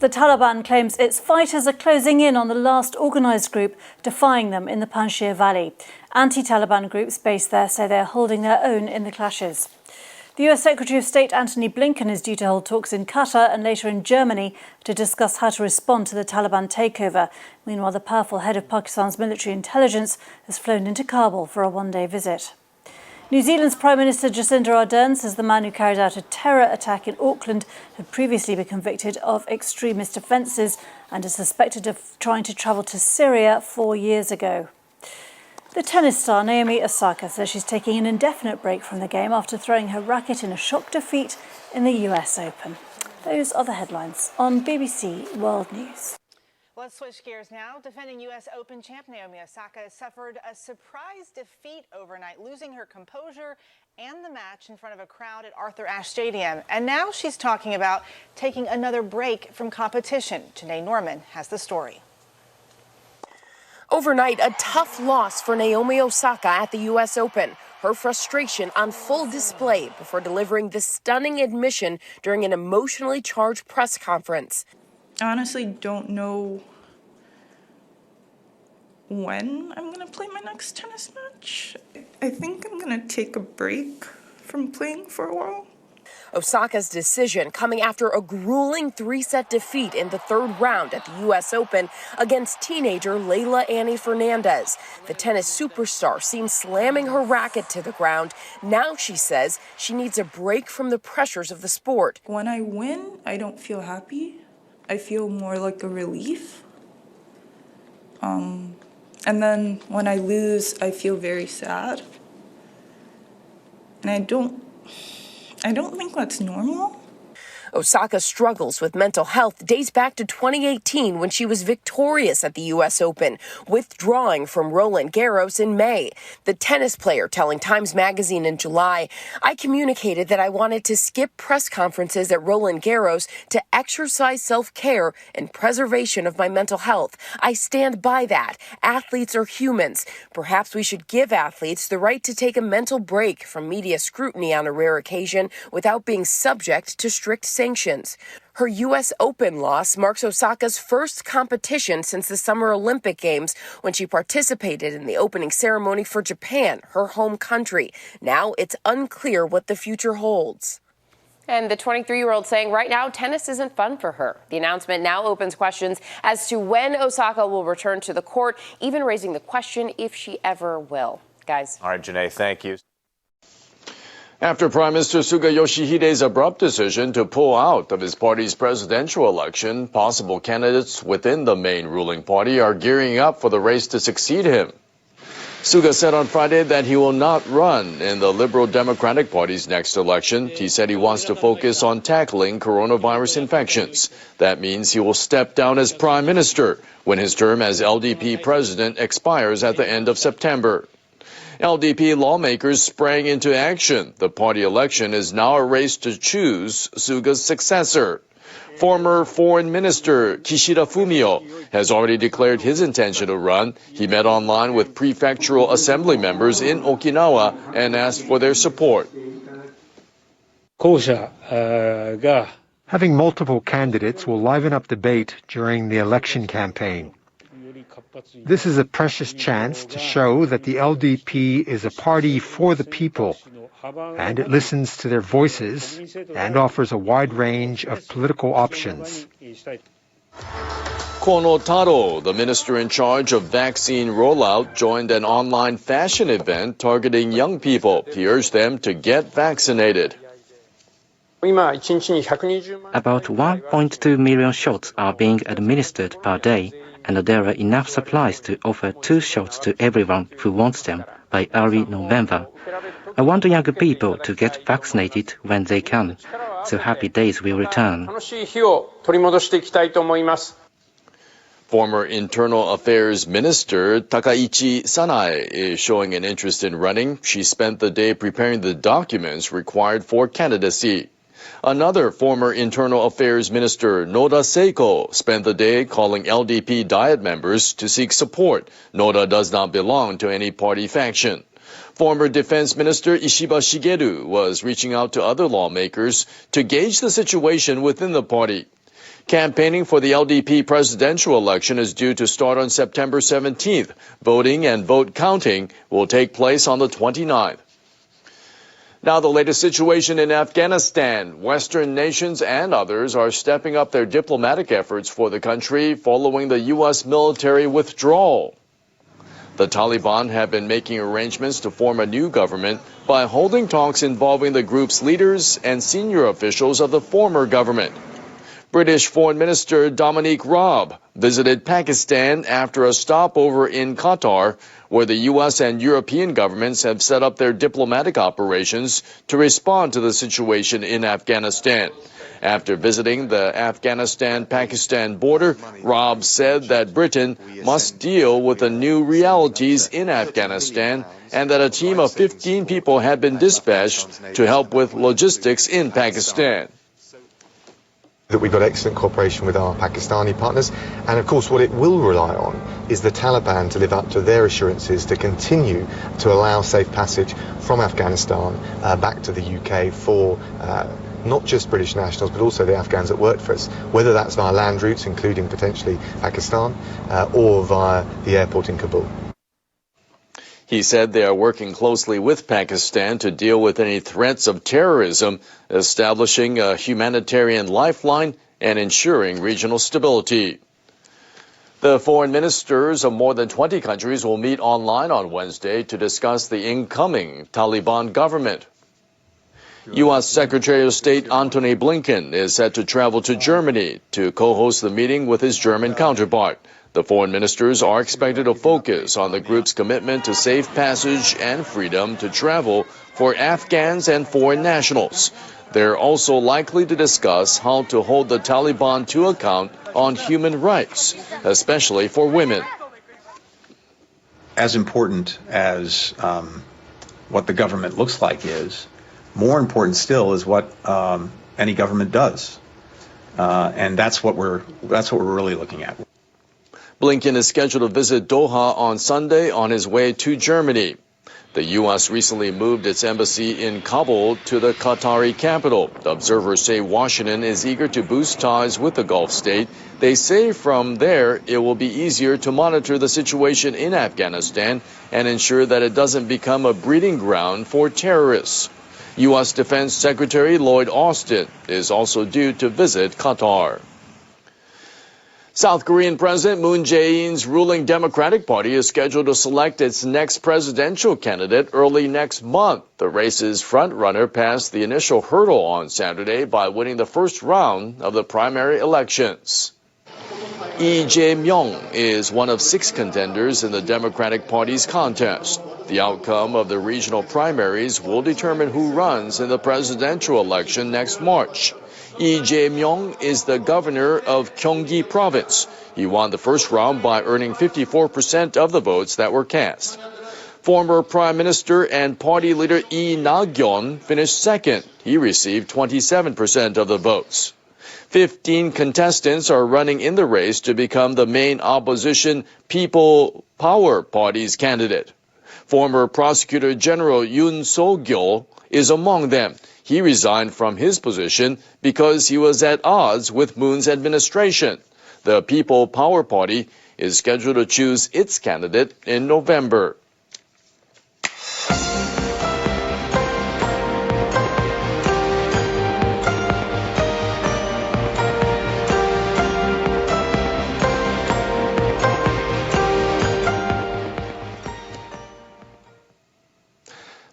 The Taliban claims its fighters are closing in on the last organised group defying them in the Panjshir Valley. Anti-Taliban groups based there say they are holding their own in the clashes. The US Secretary of State Antony Blinken is due to hold talks in Qatar and later in Germany to discuss how to respond to the Taliban takeover. Meanwhile, the powerful head of Pakistan's military intelligence has flown into Kabul for a one-day visit. New Zealand's Prime Minister Jacinda Ardern says the man who carried out a terror attack in Auckland had previously been convicted of extremist offences and is suspected of trying to travel to Syria 4 years ago. The tennis star Naomi Osaka says she's taking an indefinite break from the game after throwing her racket in a shock defeat in the US Open. Those are the headlines on BBC World News. Let's switch gears now. Defending U.S. Open champ Naomi Osaka suffered a surprise defeat overnight, losing her composure and the match in front of a crowd at Arthur Ashe Stadium. And now she's talking about taking another break from competition. Janae Norman has the story. Overnight, a tough loss for Naomi Osaka at the U.S. Open. Her frustration on full display before delivering this stunning admission during an emotionally charged press conference. I honestly don't know when I'm going to play my next tennis match. I think I'm going to take a break from playing for a while. Osaka's decision coming after a grueling 3-set defeat in the third round at the U.S. Open against teenager Leylah Annie Fernandez. The tennis superstar seen slamming her racket to the ground. Now she says she needs a break from the pressures of the sport. When I win, I don't feel happy. I feel more like a relief. And then when I lose, I feel very sad. And I don't think that's normal. Osaka's struggles with mental health dates back to 2018 when she was victorious at the U.S. Open, withdrawing from Roland Garros in May. The tennis player telling Times Magazine in July, "I communicated that I wanted to skip press conferences at Roland Garros to exercise self-care and preservation of my mental health. I stand by that. Athletes are humans. Perhaps we should give athletes the right to take a mental break from media scrutiny on a rare occasion without being subject to strict sanctions." Her U.S. Open loss marks Osaka's first competition since the Summer Olympic Games when she participated in the opening ceremony for Japan, her home country. Now it's unclear what the future holds. And the 23-year-old saying right now tennis isn't fun for her. The announcement now opens questions as to when Osaka will return to the court, even raising the question if she ever will. Guys. All right, Janae, thank you. After Prime Minister Suga Yoshihide's abrupt decision to pull out of his party's presidential election, possible candidates within the main ruling party are gearing up for the race to succeed him. Suga said on Friday that he will not run in the Liberal Democratic Party's next election. He said he wants to focus on tackling coronavirus infections. That means he will step down as Prime Minister when his term as LDP president expires at the end of September. LDP lawmakers sprang into action. The party election is now a race to choose Suga's successor. Former Foreign Minister Kishida Fumio has already declared his intention to run. He met online with prefectural assembly members in Okinawa and asked for their support. Having multiple candidates will liven up debate during the election campaign. This is a precious chance to show that the LDP is a party for the people, and it listens to their voices and offers a wide range of political options. Kono Taro, the minister in charge of vaccine rollout, joined an online fashion event targeting young people. He urged them to get vaccinated. About 1.2 million shots are being administered per day, and there are enough supplies to offer 2 shots to everyone who wants them by early November. I want young people to get vaccinated when they can, so happy days will return. Former Internal Affairs Minister Takaichi Sanae is showing an interest in running. She spent the day preparing the documents required for candidacy. Another former Internal Affairs Minister, Noda Seiko, spent the day calling LDP Diet members to seek support. Noda does not belong to any party faction. Former Defense Minister Ishiba Shigeru was reaching out to other lawmakers to gauge the situation within the party. Campaigning for the LDP presidential election is due to start on September 17th. Voting and vote counting will take place on the 29th. Now, the latest situation in Afghanistan. Western nations and others are stepping up their diplomatic efforts for the country following the U.S. military withdrawal. The Taliban have been making arrangements to form a new government by holding talks involving the group's leaders and senior officials of the former government. British Foreign Minister Dominic Raab visited Pakistan after a stopover in Qatar, where the U.S. and European governments have set up their diplomatic operations to respond to the situation in Afghanistan. After visiting the Afghanistan-Pakistan border, Raab said that Britain must deal with the new realities in Afghanistan and that a team of 15 people had been dispatched to help with logistics in Pakistan. That we've got excellent cooperation with our Pakistani partners, and of course what it will rely on is the Taliban to live up to their assurances to continue to allow safe passage from Afghanistan back to the UK for not just British nationals but also the Afghans that worked for us, whether that's via land routes including potentially Pakistan or via the airport in Kabul. He said they are working closely with Pakistan to deal with any threats of terrorism, establishing a humanitarian lifeline, and ensuring regional stability. The foreign ministers of more than 20 countries will meet online on Wednesday to discuss the incoming Taliban government. U.S. Secretary of State Antony Blinken is set to travel to Germany to co-host the meeting with his German counterpart. The foreign ministers are expected to focus on the group's commitment to safe passage and freedom to travel for Afghans and foreign nationals. They're also likely to discuss how to hold the Taliban to account on human rights, especially for women. As important as what the government looks like is, more important still is what any government does, and that's what we're really looking at. Blinken is scheduled to visit Doha on Sunday on his way to Germany. The U.S. recently moved its embassy in Kabul to the Qatari capital. Observers say Washington is eager to boost ties with the Gulf state. They say from there it will be easier to monitor the situation in Afghanistan and ensure that it doesn't become a breeding ground for terrorists. U.S. Defense Secretary Lloyd Austin is also due to visit Qatar. South Korean President Moon Jae-in's ruling Democratic Party is scheduled to select its next presidential candidate early next month. The race's frontrunner passed the initial hurdle on Saturday by winning the first round of the primary elections. Lee Jae-myung is one of 6 contenders in the Democratic Party's contest. The outcome of the regional primaries will determine who runs in the presidential election next March. Lee Jae-myung is the governor of Gyeonggi Province. He won the first round by earning 54% of the votes that were cast. Former Prime Minister and party leader Lee Na-gyon finished second. He received 27% of the votes. 15 contestants are running in the race to become the main opposition People Power Party's candidate. Former Prosecutor General Yoon So-gyo is among them. He resigned from his position because he was at odds with Moon's administration. The People Power Party is scheduled to choose its candidate in November.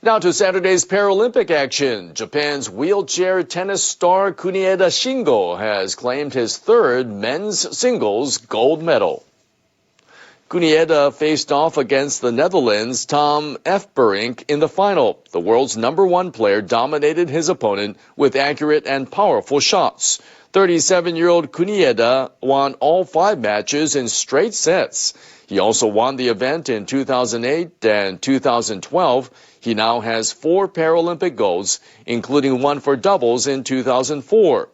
Now to Saturday's Paralympic action. Japan's wheelchair tennis star Kunieda Shingo has claimed his 3rd men's singles gold medal. Kunieda faced off against the Netherlands' Tom Efberink in the final. The world's #1 player dominated his opponent with accurate and powerful shots. 37-year-old Kunieda won all 5 matches in straight sets. He also won the event in 2008 and 2012. He now has 4 Paralympic golds, including one for doubles in 2004.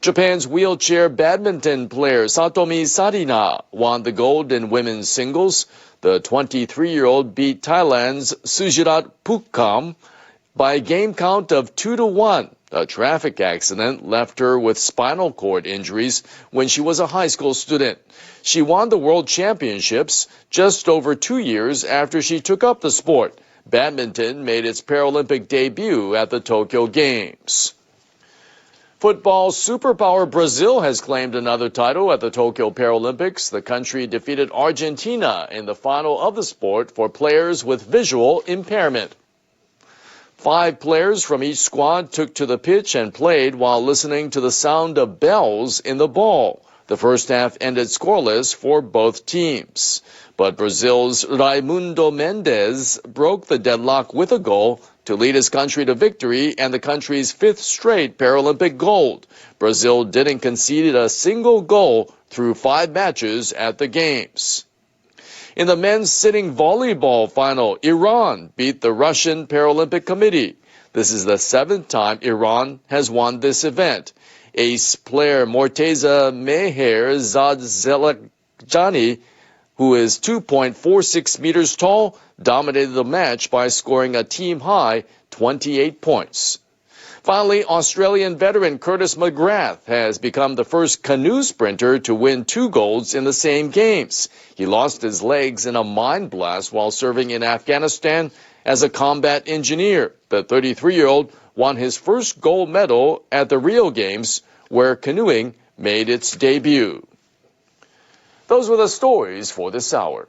Japan's wheelchair badminton player Satomi Sarina won the gold in women's singles. The 23-year-old beat Thailand's Sujirat Pukkam by a game count of 2-1 A traffic accident left her with spinal cord injuries when she was a high school student. She won the World Championships just over 2 years after she took up the sport. Badminton made its Paralympic debut at the Tokyo Games. Football superpower Brazil has claimed another title at the Tokyo Paralympics. The country defeated Argentina in the final of the sport for players with visual impairment. 5 players from each squad took to the pitch and played while listening to the sound of bells in the ball. The first half ended scoreless for both teams. But Brazil's Raimundo Mendes broke the deadlock with a goal to lead his country to victory and the country's 5th straight Paralympic gold. Brazil didn't concede a single goal through 5 matches at the Games. In the men's sitting volleyball final, Iran beat the Russian Paralympic Committee. This is the 7th time Iran has won this event. Ace player Morteza Meher Zadzelakjani, who is 2.46 meters tall, dominated the match by scoring a team-high 28 points. Finally, Australian veteran Curtis McGrath has become the first canoe sprinter to win 2 golds in the same games. He lost his legs in a mine blast while serving in Afghanistan as a combat engineer. The 33-year-old won his first gold medal at the Rio Games, where canoeing made its debut. Those were the stories for this hour.